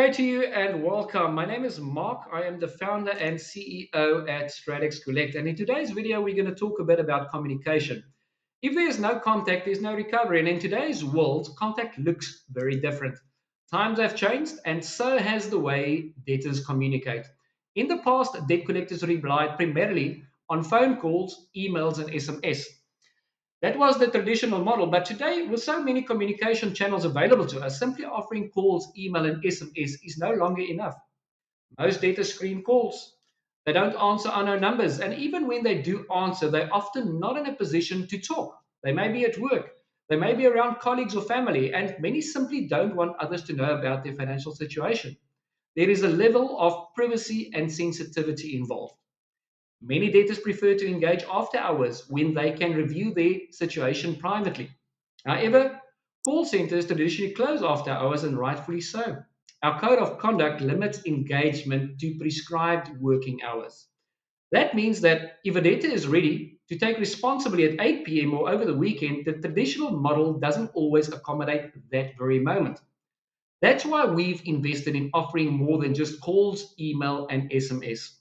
day to you and welcome. My name is Mark. I am the founder and CEO at Stratex Collect. And in today's video, we're going to talk a bit about communication. If there's no contact, there's no recovery. And in today's world, contact looks very different. Times have changed, and so has the way debtors communicate. In the past, debt collectors relied primarily on phone calls, emails, and SMS. That was the traditional model. But today, with so many communication channels available to us, simply offering calls, email, and SMS is no longer enough. Most data screen calls. They don't answer unknown numbers. And even when they do answer, they're often not in a position to talk. They may be at work. They may be around colleagues or family. And many simply don't want others to know about their financial situation. There is a level of privacy and sensitivity involved. Many debtors prefer to engage after hours when they can review their situation privately. However, call centers traditionally close after hours, and rightfully so. Our code of conduct limits engagement to prescribed working hours. That means that if a debtor is ready to take responsibility at 8 p.m. or over the weekend, the traditional model doesn't always accommodate that very moment. That's why we've invested in offering more than just calls, email, and SMS.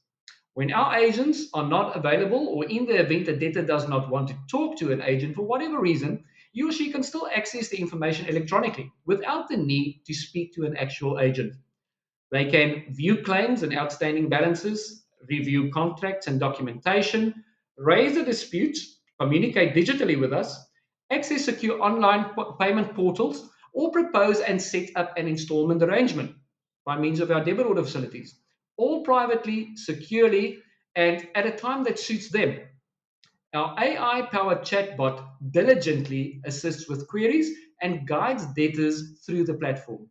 When our agents are not available, or in the event a debtor does not want to talk to an agent for whatever reason, he or she can still access the information electronically without the need to speak to an actual agent. They can view claims and outstanding balances, review contracts and documentation, raise a dispute, communicate digitally with us, access secure online payment portals, or propose and set up an installment arrangement by means of our debit order facilities, all privately, securely, and at a time that suits them. Our AI powered chatbot diligently assists with queries and guides debtors through the platform.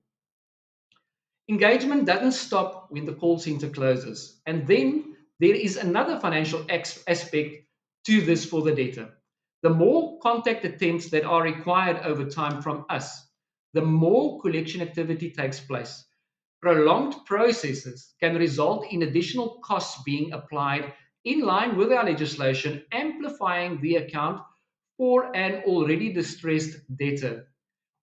Engagement doesn't stop when the call center closes. And then there is another financial aspect to this for the debtor. The more contact attempts that are required over time from us, the more collection activity takes place. Prolonged processes can result in additional costs being applied in line with our legislation, amplifying the account for an already distressed debtor.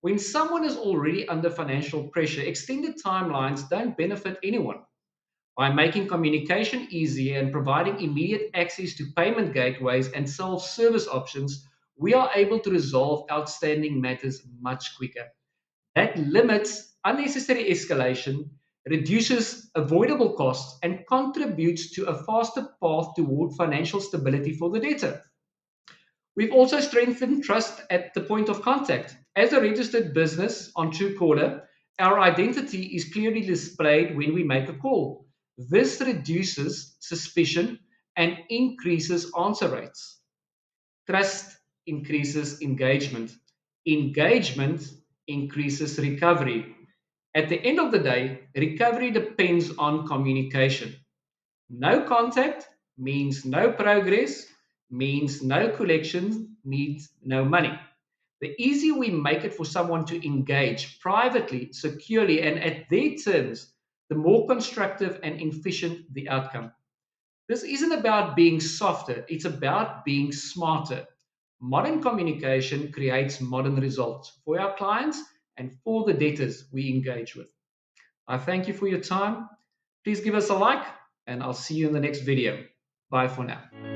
When someone is already under financial pressure, extended timelines don't benefit anyone. By making communication easier and providing immediate access to payment gateways and self service options, we are able to resolve outstanding matters much quicker. That limits unnecessary escalation, reduces avoidable costs, and contributes to a faster path toward financial stability for the debtor. We've also strengthened trust at the point of contact. As a registered business on Truecaller, our identity is clearly displayed when we make a call. This reduces suspicion and increases answer rates. Trust increases engagement. Engagement increases recovery. At the end of the day, recovery depends on communication. No contact means no progress, means no collection, means no money. The easier we make it for someone to engage privately, securely, and at their terms, the more constructive and efficient the outcome. This isn't about being softer, it's about being smarter. Modern communication creates modern results for our clients and for the debtors we engage with. I thank you for your time. Please give us a like, and I'll see you in the next video. Bye for now.